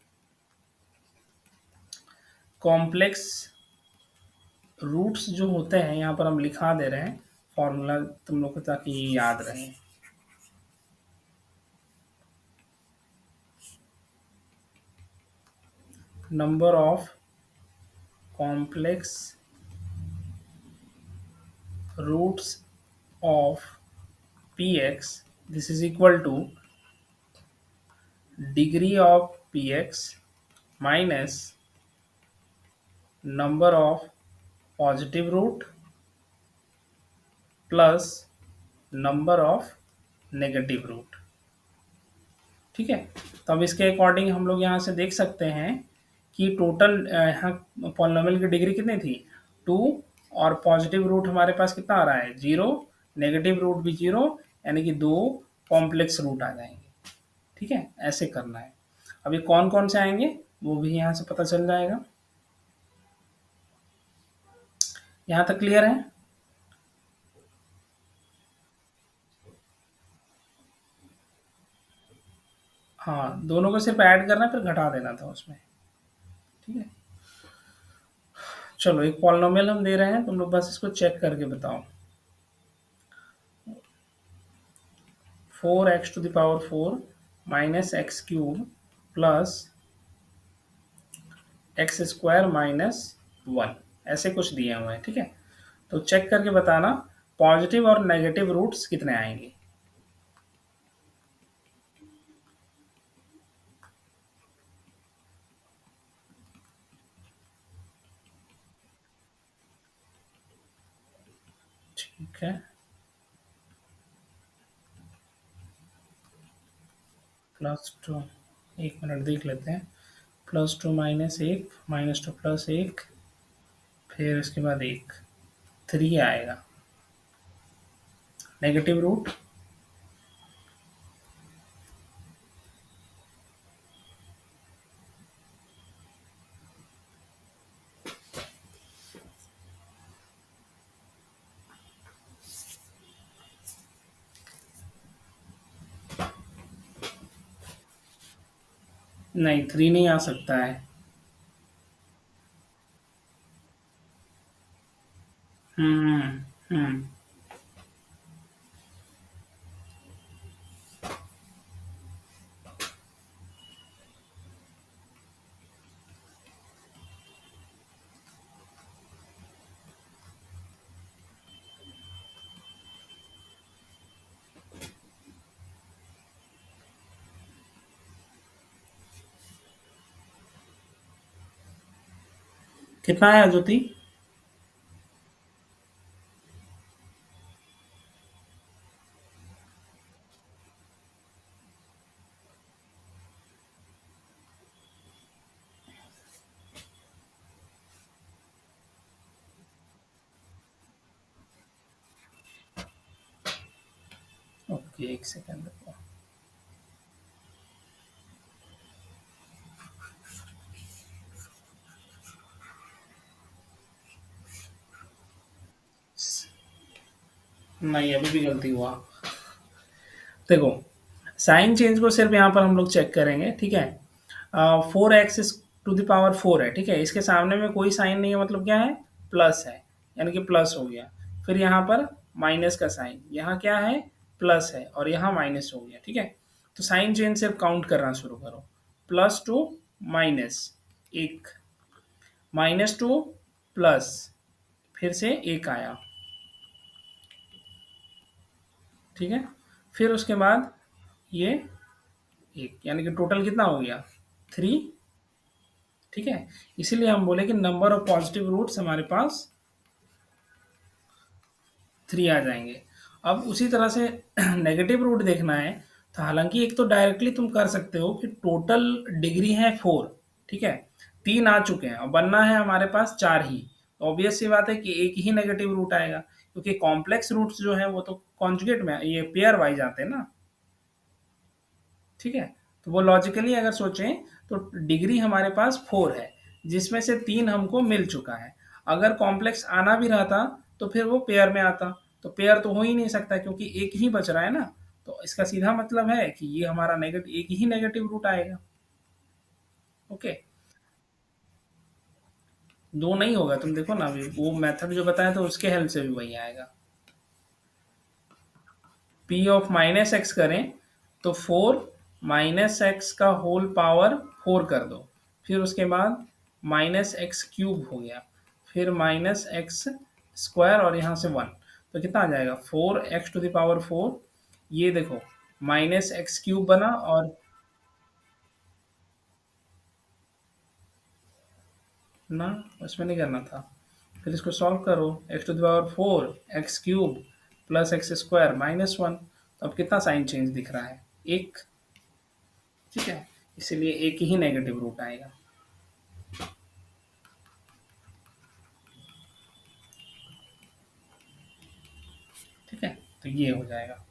कॉम्प्लेक्स रूट्स जो होते हैं, यहाँ पर हम लिखा दे रहे हैं फॉर्मूला तुम लोग को ताकि ये याद रहे। Number of complex roots of P x, this is equal to degree of P x minus number of positive root plus number of negative root. ठीक है, तो अब इसके अकॉर्डिंग हम लोग यहाँ से देख सकते हैं कि टोटल यहाँ पॉलिनोमियल की डिग्री कितनी थी, टू, और पॉजिटिव रूट हमारे पास कितना आ रहा है, जीरो, नेगेटिव रूट भी जीरो, यानी कि दो कॉम्प्लेक्स रूट आ जाएंगे। ठीक है, ऐसे करना है। अभी कौन कौन से आएंगे वो भी यहाँ से पता चल जाएगा। यहाँ तक क्लियर है? हाँ, दोनों को सिर्फ ऐड करना फिर घटा देना था उसमें। ठीक है, चलो एक पॉलिनोमियल हम दे रहे हैं, तुम लोग बस इसको चेक करके बताओ। 4x⁴ minus x cube plus x square minus one, ऐसे कुछ दिए हुए हैं। ठीक है, तो चेक करके बताना पॉजिटिव और नेगेटिव रूट्स कितने आएंगे। ठीक है, प्लस टू, एक मिनट देख लेते हैं, प्लस टू माइनस एक, माइनस टू प्लस एक, फिर इसके बाद एक, थ्री आएगा। Negative root. नहीं, 3 नहीं आ सकता है। हम्म। हम्म। कितना आया ज्योति? ओके, एक सेकंड रुको। नहीं, अभी भी गलती हुआ। देखो, साइन चेंज को सिर्फ यहाँ पर हम लोग चेक करेंगे, ठीक है। 4x टू द पावर 4 है, ठीक है। इसके सामने में कोई साइन नहीं है, मतलब क्या है, प्लस है, यानी कि प्लस हो गया। फिर यहाँ पर माइनस का साइन, यहाँ क्या है, प्लस है, और यहाँ माइनस हो गया, ठीक है। तो साइन चेंज सिर्फ काउंट करना शुरू करो। प्लस टू माइनस, एक, माइनस टू प्लस, फिर से एक आया, ठीक है। फिर उसके बाद ये एक, यानी कि टोटल कितना हो गया, 3, ठीक है। इसीलिए हम बोले कि नंबर ऑफ पॉजिटिव रूट्स हमारे पास 3 आ जाएंगे। अब उसी तरह से नेगेटिव रूट देखना है, तो हालांकि एक तो डायरेक्टली तुम कर सकते हो कि टोटल डिग्री है 4, ठीक है। 3 आ चुके हैं और बनना है हमारे पास 4 ही। ऑब्वियस सी बात है कि एक ही नेगेटिव रूट आएगा, क्योंकि कॉम्प्लेक्स रूट्स जो है वो तो कॉन्जुगेट में, ये पेयर वाइज आते हैं ना, ठीक है। तो वो लॉजिकली अगर सोचें तो डिग्री हमारे पास 4 है, जिसमें से 3 हमको मिल चुका है। अगर कॉम्प्लेक्स आना भी रहता तो फिर वो पेयर में आता, तो पेयर तो हो ही नहीं सकता क्योंकि एक ही बच रहा है ना। तो इसका सीधा मतलब है कि ये हमारा नेगेटिव, एक ही नेगेटिव रूट आएगा। ओके। दो नहीं होगा, तुम देखो ना, अभी वो मेथड जो बताया तो उसके हेल्प से भी वही आएगा। पी ऑफ माइनस एक्स करें तो 4 माइनस एक्स का होल पावर 4 कर दो, फिर उसके बाद माइनस एक्स क्यूब हो गया, फिर माइनस एक्स स्क्वायर, और यहाँ से 1। तो कितना आ जाएगा, 4x टू द पावर 4। ये देखो, माइनस एक्स क्यूब बना, और ना, उसमें नहीं करना था। फिर इसको सॉल्व करो, x to the power 4 x cube plus x square -1। तो अब कितना साइन चेंज दिख रहा है, एक, ठीक है। इसीलिए एक ही नेगेटिव रूट आएगा, ठीक है। तो ये हो जाएगा।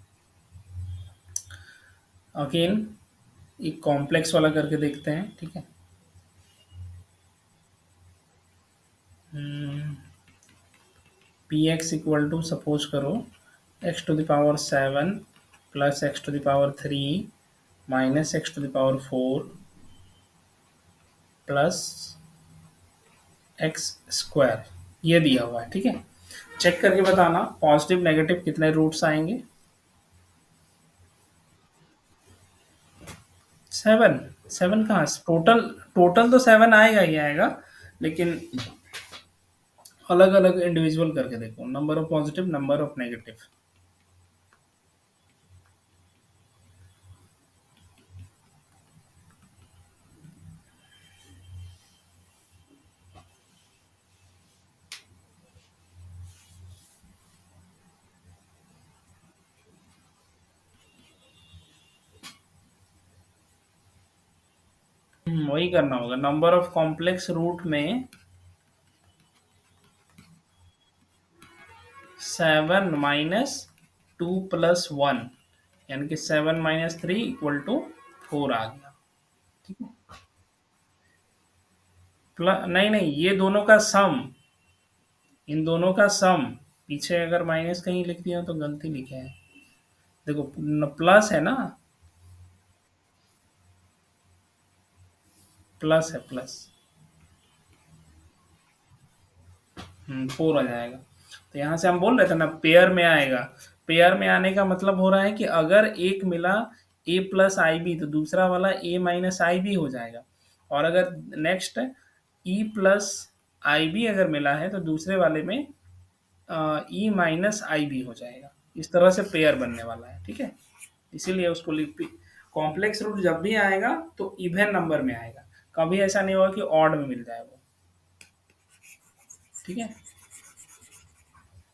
अगेन एक कॉम्प्लेक्स वाला करके देखते हैं, ठीक है। P x equal to, suppose करो, x to the power 7 plus x to the power 3 minus x to the power 4 plus x square, ये दिया हुआ है, ठीक है। चेक करके बताना पॉजिटिव नेगेटिव कितने रूट्स आएंगे। 7, 7 कहाँ से? टोटल, टोटल तो 7 आएगा ही आएगा, लेकिन अलग अलग इंडिविजुअल करके देखो, number of positive, number of negative. वही करना होगा, नंबर ऑफ कॉम्प्लेक्स रूट में 7 माइनस 2+1, यानी कि 7 - 3 = 4 आ गया। ठीक है, नहीं नहीं, ये दोनों का सम, इन दोनों का सम। पीछे अगर माइनस कहीं लिख दिया तो गलती लिखे हैं। देखो प्लस है ना, प्लस है प्लस। 4 आ जाएगा। तो यहाँ से हम बोल रहे थे ना, पेयर में आएगा। पेयर में आने का मतलब हो रहा है कि अगर एक मिला A+IB, तो दूसरा वाला A-IB हो जाएगा। और अगर नेक्स्ट E+IB अगर मिला है, तो दूसरे वाले में E-IB हो जाएगा। इस तरह से पेयर बनने वाला है। ठीक है, इसीलिए उसको लिख, कॉम्प्लेक्स रूट जब भी आएगा तो इवन नंबर में आएगा, कभी ऐसा नहीं होगा कि ऑड में मिल जाए वो। ठीक है,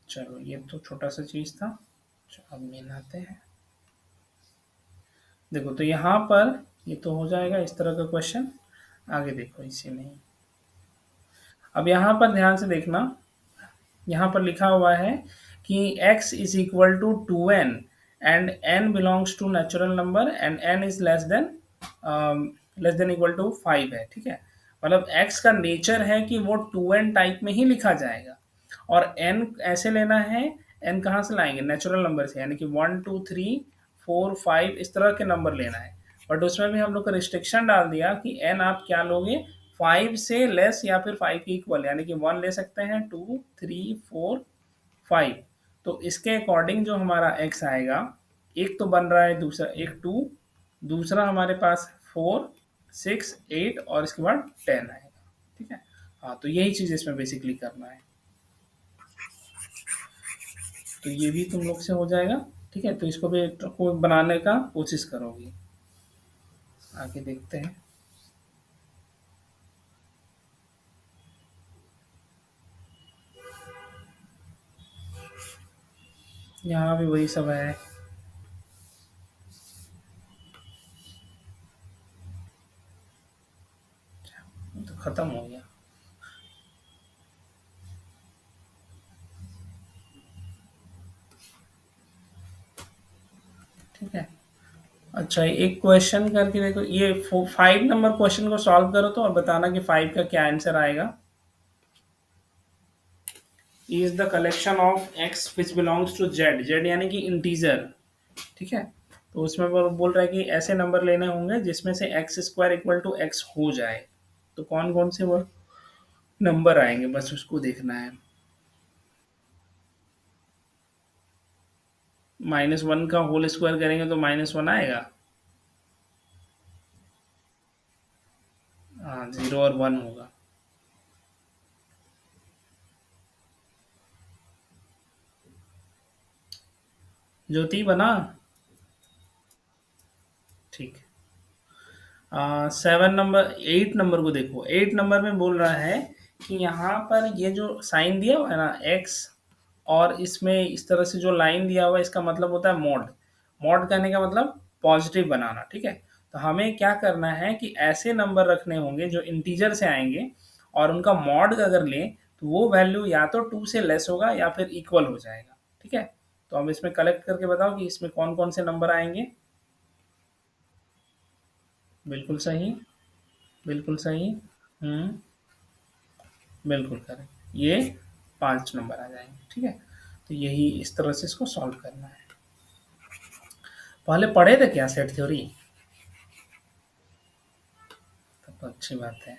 चलो ये तो छोटा सा चीज था। चलो अब मेन आते हैं। देखो तो यहाँ पर ये तो हो जाएगा इस तरह का क्वेश्चन। आगे देखो इसी में ही। अब यहाँ पर ध्यान से देखना, यहाँ पर लिखा हुआ है कि x = 2n and n belongs to natural number and n is less than equal to 5 है। ठीक है, मतलब x का नेचर है कि वो 2n टाइप में ही लिखा जाएगा। और n ऐसे लेना है, n कहाँ से लाएंगे, नेचुरल नंबर से, यानी कि 1 2 3 4 5 इस तरह के नंबर लेना है। बट उसमें भी हम लोग को रिस्ट्रिक्शन डाल दिया कि n आप क्या लोगे, 5 से लेस या फिर 5 के इक्वल, यानी कि 1 ले सकते हैं, 2 3 4 5। तो इसके अकॉर्डिंग जो हमारा x आएगा, एक तो बन रहा है, दूसरा एक 2, दूसरा हमारे पास 4 6 8 और इसके बाद 10 आएगा। ठीक है, हाँ तो यही चीज़ इसमें बेसिकली करना है। तो ये भी तुम लोग से हो जाएगा। ठीक है, तो इसको भी को बनाने का कोशिश करोगी। आगे देखते हैं। यहाँ भी वही सब है। तो खत्म हो गया। ठीक है, अच्छा एक क्वेश्चन करके देखो, ये 5 नंबर क्वेश्चन को सॉल्व करो तो, और बताना कि 5 का क्या आंसर आएगा। Is the collection of x which belongs to Z, Z यानी कि इंटीजर। ठीक है, तो उसमें वो बोल रहा है कि ऐसे नंबर लेने होंगे जिसमें से x² = x हो जाए। तो कौन कौन से वो नंबर आएंगे, बस उसको देखना है। -1 का होल स्क्वायर करेंगे तो -1 आएगा। हाँ, 0 और 1 होगा। ज्योति बना। ठीक है, 7 नंबर 8 नंबर को देखो। 8 नंबर में बोल रहा है कि यहाँ पर ये जो साइन दिया हुआ है ना एक्स, और इसमें इस तरह से जो लाइन दिया हुआ है, इसका मतलब होता है मॉड। मॉड कहने का मतलब पॉजिटिव बनाना। ठीक है, तो हमें क्या करना है कि ऐसे नंबर रखने होंगे जो इंटीजर से आएंगे, और उनका मॉड अगर लें तो वो वैल्यू या तो 2 से लेस होगा या फिर इक्वल हो जाएगा। ठीक है, तो हम इसमें कलेक्ट करके बताओ कि इसमें कौन कौन से नंबर आएंगे। बिल्कुल सही, बिल्कुल सही। हम्म, बिल्कुल करेक्ट, ये 5 नंबर आ जाएंगे। ठीक है, तो यही इस तरह से इसको सॉल्व करना है। पहले पढ़े थे क्या सेट थ्योरी? तब तो अच्छी बात है।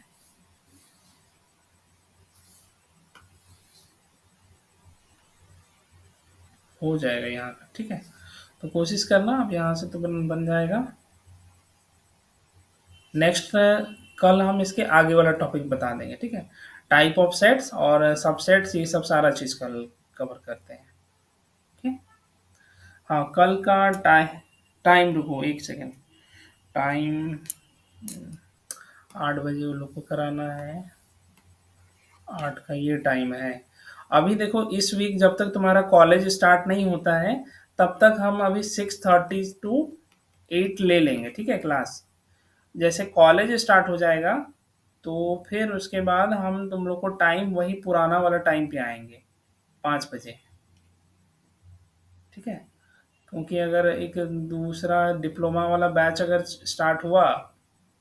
हो जाएगा यहाँ का। ठीक है, तो कोशिश करना, अब यहाँ से तो बन जाएगा। नेक्स्ट कल हम इसके आगे वाला टॉपिक बता देंगे। ठीक है, टाइप ऑफ सेट्स और सबसेट्स, ये सब सारा चीज़ कल कवर करते हैं। ठीक है, हाँ कल का टाइम रुको एक सेकेंड। टाइम 8 बजे वो लोग को कराना है। 8 का ये टाइम है। अभी देखो इस वीक जब तक तुम्हारा कॉलेज स्टार्ट नहीं होता है, तब तक हम अभी 6:30 to 8 ले लेंगे। ठीक है, क्लास। जैसे कॉलेज स्टार्ट हो जाएगा तो फिर उसके बाद हम तुम लोग को टाइम वही पुराना वाला टाइम पे आएंगे, 5 बजे। ठीक है, क्योंकि अगर एक दूसरा डिप्लोमा वाला बैच अगर स्टार्ट हुआ,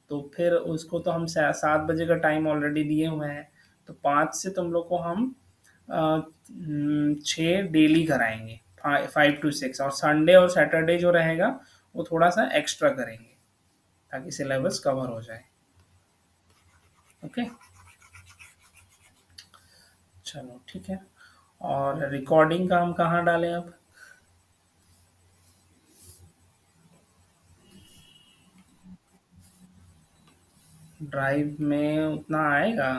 तो फिर उसको तो हम 7 बजे का टाइम ऑलरेडी दिए हुए हैं। तो 5 से तुम लोग को हम 6 डेली कराएंगे, 5 to 6, और संडे और सैटरडे जो रहेगा वो थोड़ा सा एक्स्ट्रा करेंगे ताकि सिलेबस कवर हो जाए। ओके, चलो ठीक है। और रिकॉर्डिंग का हम कहाँ डालें अब? ड्राइव में उतना आएगा?